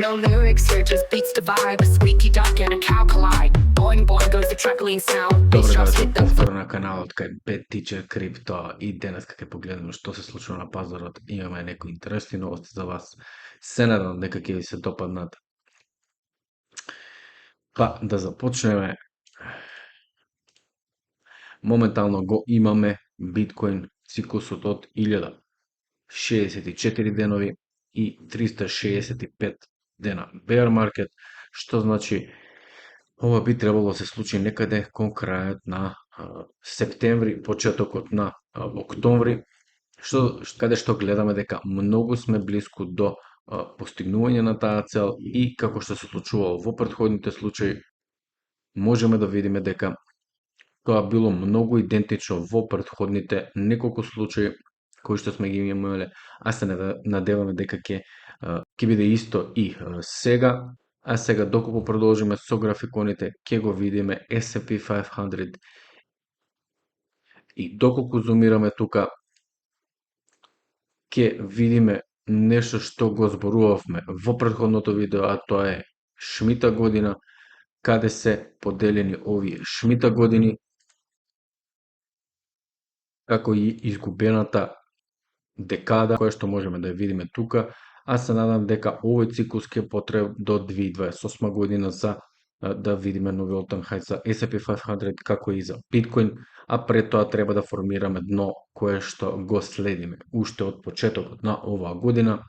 No lyrics here, just beats the vibe. A squeaky duck and a cow collide. Boing boing goes the truckling sound. Добро Bass drops дојдовте hit the повторно на каналот кај Bad Teacher Crypto и денес ќе погледнеме што се случува на пазарот. Имаме некои интересни новости за вас. Се надам дека ќе ви се допаднат. Па да започнеме. Моментално го имаме биткоин циклусот од 1064 денови и 365 дена bear market, што значи ова би требало да се случи некаде кон крајот на септември, почетокот на октомври, каде што гледаме дека многу сме блиску до постигнување на таа цел и како што се случувало во претходните случаи, можеме да видиме дека тоа било многу идентично во претходните неколку случаи кои што сме ги имале, а се надеваме дека ќе биде исто и сега. А сега доколку продолжиме со графиконите, ќе го видиме S&P 500 и доколку зумираме тука, ќе видиме нешто што го зборувавме во претходното видео, а тоа е Шмита година, каде се поделени овие Шмита години, како и изгубената декада, која што можеме да ја видиме тука, а се надам дека овој циклус ќе потреб до 2028 година за да видиме нови all-time high за S&P 500, како и за биткоин, а пред тоа треба да формираме дно кое што го следиме уште од почетокот на оваа година.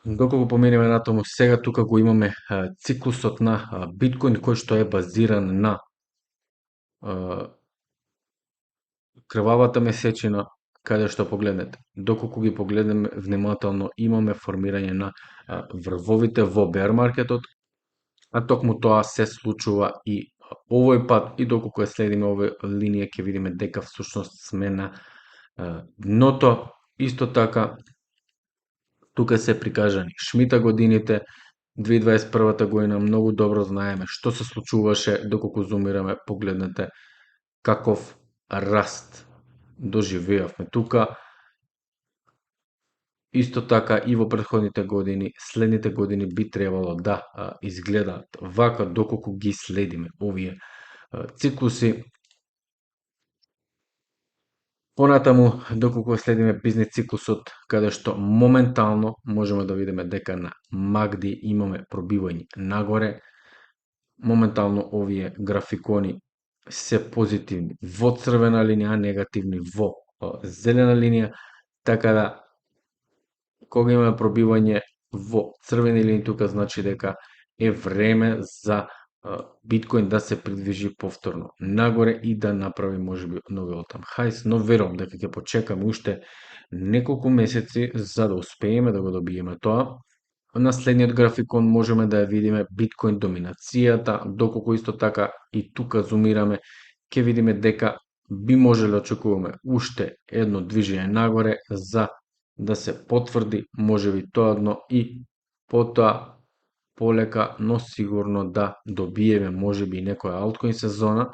Доколку поминеме натаму, сега тука го имаме циклусот на биткоин кој што е базиран на крвавата месечина, каде што погледнете. Доколку ги погледнеме внимателно, имаме формирање на врвовите во bear маркетот, а токму тоа се случува и овој пат, и доколку ја следиме овој линија, ќе видиме дека всушност сме на дното. Исто така, тука се прикажани Шмита годините, 2021 година, многу добро знаеме што се случуваше, доколку зумираме, погледнете каков раст доживеавме тука. Исто така и во претходните години, следните години би требало да изгледаат вака доколку ги следиме овие циклуси. Понатаму, доколку следиме бизнес циклусот, каде што моментално можеме да видиме дека на MACD имаме пробивање нагоре. Моментално овие графикони се позитивни во црвена линија, а негативни во зелена линија, така да кога имаме пробивање во црвени линии, тука значи дека е време за биткоин да се придвижи повторно нагоре и да направи можеби нови all-time highs, но верувам дека ќе почекаме уште неколку месеци за да успееме да го добиеме тоа. На следниот графикон можеме да ја видиме биткоин доминацијата, доколку исто така и тука зумираме, ќе видиме дека би можеле очекуваме уште едно движење нагоре за да се потврди можеби тоа дно и потоа полека, но сигурно да добиеме можеби некоја алткоин сезона.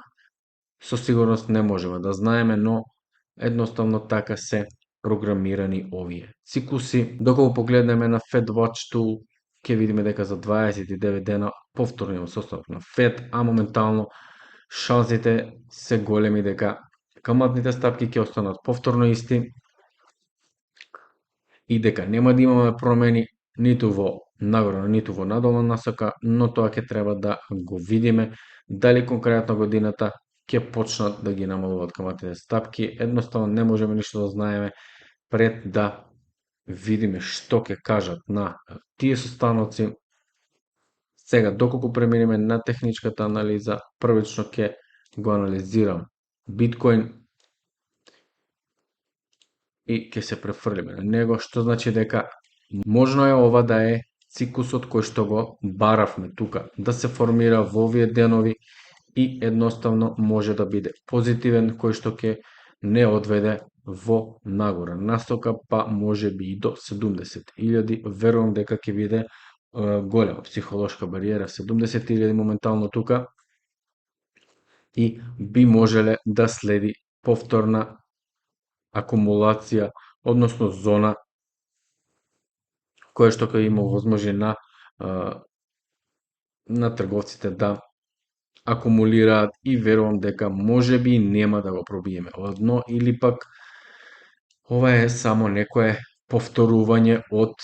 Со сигурност не можеме да знаеме, но едноставно така се програмирани овие циклуси. Доколку погледнеме на Fed Watch Tool, ќе видиме дека за 29 дена повторно има составок на Fed, а моментално шансите се големи дека каматните стапки ќе останат повторно исти и дека нема да имаме промени ниту во нагорна, ниту во надолна насока, но тоа ќе треба да го видиме дали кон крајот на годината ќе почнат да ги намалуваат каматните стапки. Едноставно не можеме ништо да знаеме пред да видиме што ќе кажат на тие состаноци. Сега, доколку преминеме на техничката анализа, првично ќе го анализирам биткоин и ќе се префрлиме на него, што значи дека можно е ова да е циклусот кој што го баравме тука, да се формира во овие денови и едноставно може да биде позитивен, кој што ќе не одведе во нагора насока, па може би и до 70.000. Верувам дека ќе биде голема психолошка бариера, 70.000 моментално тука, и би можеле да следи повторна акумулација, односно зона кое што ќе има возможи на трговците да акумулираат и верувам дека можеби нема да го пробиеме ова дно или пак ова е само некое повторување од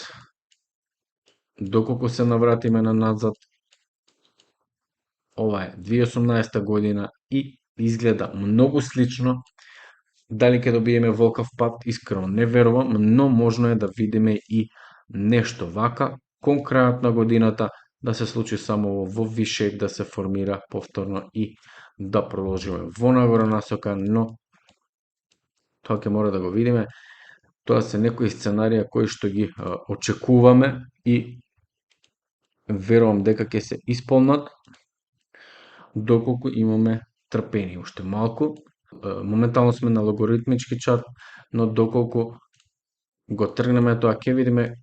доколку се навратиме на назад. Ова е 2018 година и изгледа многу слично. Дали ќе добиеме волкав пат, искрено не верувам, но можно е да видиме и нешто вака кон крајот на годината, да се случи само во V-shape, да се формира повторно и да продолжиме во нагоре насока, но тоа ќе мора да го видиме. Тоа се некои сценарија кои што ги очекуваме и верувам дека ќе се исполнат доколку имаме трпение уште малку. Моментално сме на логаритмички чарт, но доколку го тргнеме тоа ќе видиме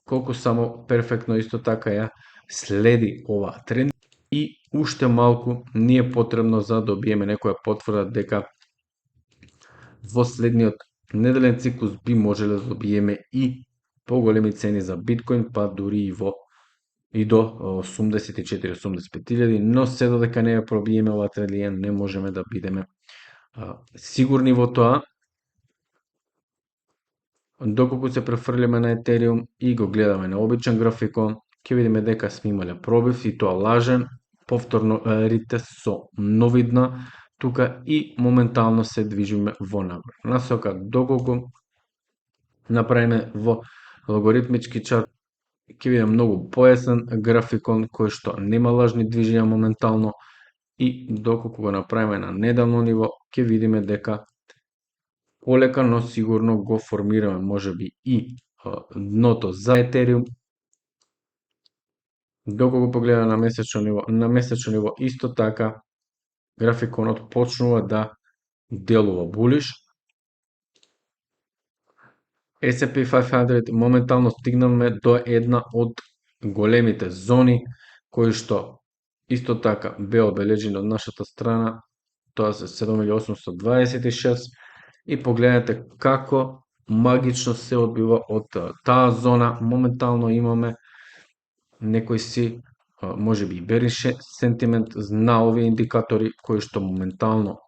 колку само перфектно исто така ја следи ова тренд и уште малку ни е потребно за да добиеме некоја потврда дека во следниот неделен циклус би можеле да добиеме и поголеми цени за биткоин, па дури и до 84-85 илјади, но се додека не ја пробиеме оваа тренд линија не можеме да бидеме сигурни во тоа. Доколку се префрлиме на Етериум и го гледаме на обичен графикон, ќе видиме дека сме имале пробив и тоа лажен, повторно ритест со нови дна тука и моментално се движиме во нагоре насока. Доколку направиме во логаритмички чарт, ќе видиме многу појасен графикон кој што нема лажни движења моментално и доколку го направиме на неделно ниво, ќе видиме дека полека, но сигурно го формираме можеби и дното за Етериум. Доколку погледаме на месечно ниво исто така графиконот почнува да делува булиш. S&P 500 моментално стигнаме до една од големите зони кои што исто така беа обележени од нашата страна, тоа се 7826 и погледнете како магично се одбива од таа зона. Моментално имаме некој си можеби берише сентимент на овие индикатори кои што моментално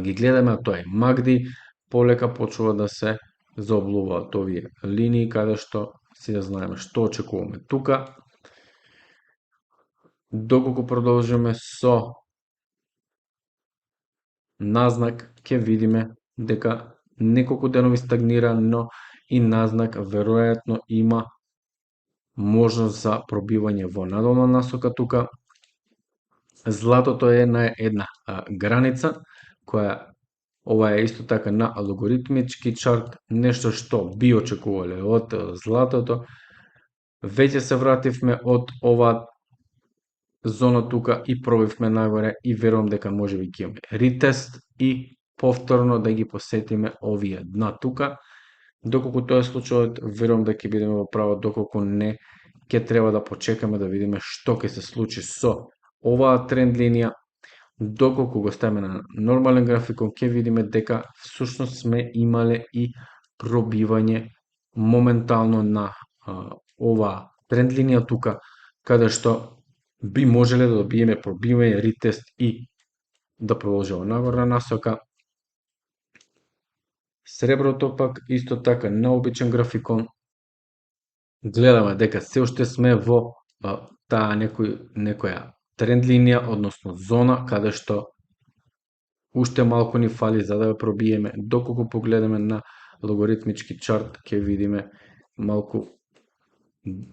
ги гледаме, а тоа е MACD, полека почнува да се заоблуваат овие линии каде што си да знаеме што очекуваме тука. Доколку продолжиме со назнак, ќе видиме дека неколку денови стагнира, но и назнак веројатно има можност за пробивање во надолна насока тука. Златото е на една граница која ова е исто така на алгоритмички чарт, нешто што би очекувале од златото. Веќе се вративме од оваа зона тука и пробивме нагоре и верувам дека можеби ќе имаме ритест и повторно да ги посетиме овие дна тука. Доколку тоа е случајот, верувам да ќе бидеме во право, доколку не, ќе треба да почекаме да видиме што ќе се случи со оваа тренд линија. Доколку го ставиме на нормален графикон, ќе видиме дека всушност сме имале и пробивање моментално на оваа тренд линија тука, каде што би можеле да добиеме пробивање, ритест и да продолжиме нагоре насока. Среброто пак исто така на обичен графикон гледаме дека се уште сме во таа некоја тренд линија, односно зона каде што уште малку ни фали за да ја пробиеме. Доколку погледаме на логаритмички чарт, ќе видиме малку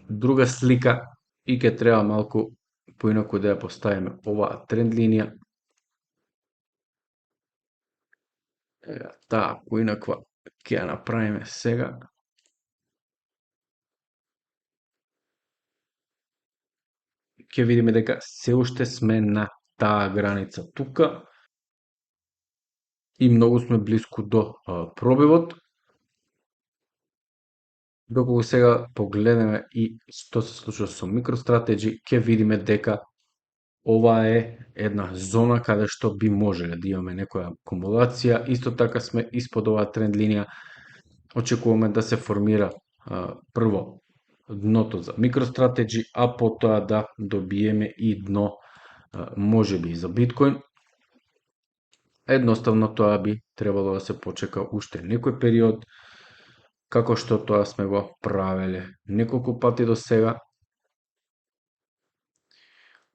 друга слика и ќе треба малку поинаку да ја поставиме оваа тренд линија. Таа поинаква ќе ја направиме сега. Ќе видиме дека се уште сме на таа граница тука и многу сме блиску до пробивот. Доколку сега погледаме и што се случува со MicroStrategy, ќе видиме дека ова е една зона каде што би можеле да имаме некоја акумулација. Исто така сме испод оваа тренд линија. Очекуваме да се формира прво дното за MicroStrategy, а потоа да добиеме и дно можеби и за биткоин. Едноставно тоа би требало да се почека уште некој период, како што тоа сме го правеле неколку пати до сега.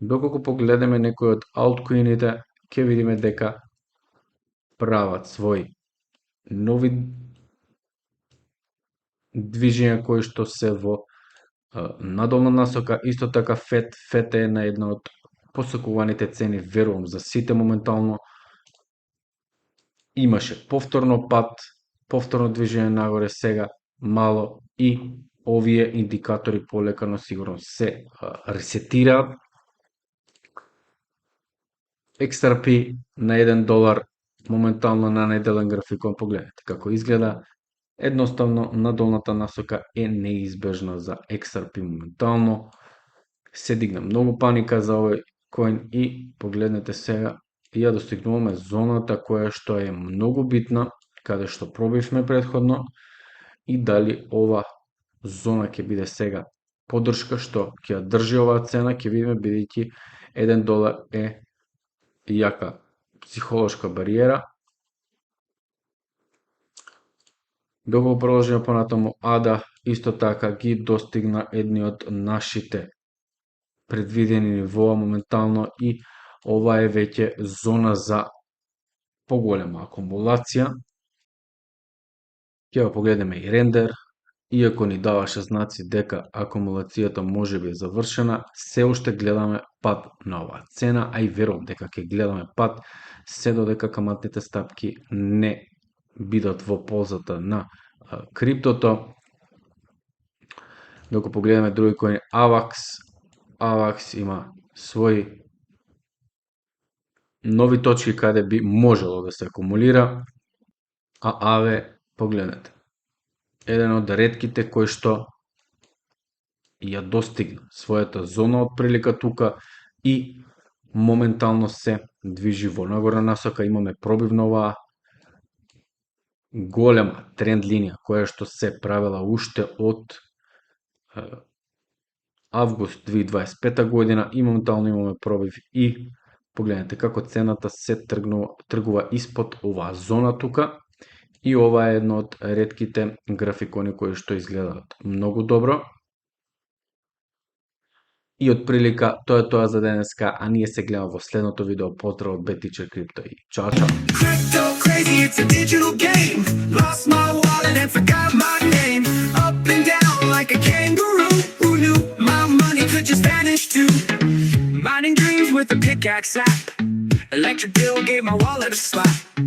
Доколку погледаме некои од алткоините, ќе видиме дека прават свои нови движења кои што се во надолна насока. Исто така FET е на една од посокуваните цени, верувам за сите моментално. Имаше повторно пат, повторно движење нагоре сега, мало, и овие индикатори полека но сигурно се ресетираат. XRP на $1 моментално на неделен графикон, погледнете како изгледа. Едноставно надолната насока е неизбежна за XRP моментално. Се дигна многу паника за овој коин и погледнете сега, ја достигнуваме зоната која што е многу битна, каде што пробивме предходно, и дали ова зона ќе биде сега поддршка што ќе ја држи оваа цена, ќе видиме, бидејќи $1 е јака психолошка бариера. Доколку продолжиме понатаму, ADA исто така ги достигна едни од нашите предвидени нивоа моментално и ова е веќе зона за поголема акумулација. Ќе го погледнеме и рендер, иако ни даваше знаци дека акумулацијата може би е завршена, се уште гледаме пад на оваа цена, а и верувам дека ќе гледаме пад се додека каматните стапки не бидат во ползата на криптото. Докато погледаме други коини, AVAX има своји нови точки каде би можело да се акумулира, а AVE, погледнете, еден од ретките кој што ја достигна својата зона од прилика тука и моментално се движи во нагорна насока. Имаме пробив на оваа голема тренд линија која што се правела уште од август 2025 година и моментално имаме пробив и погледнете како цената се тргува испод оваа зона тука, и ова е едно од ретките графикони кои што изгледаат многу добро. И од прилика тоа е тоа за денеска, а ние се гледаме во следното видео. Поздрав од BTC Crypto и чао чао. Crypto crazy, it's a digital game. Lost my wallet and forgot my name. Up and down like a kangaroo. Who knew my money could just vanish too? Mining dreams with a pickaxe app. Electric bill gave my wallet a slap.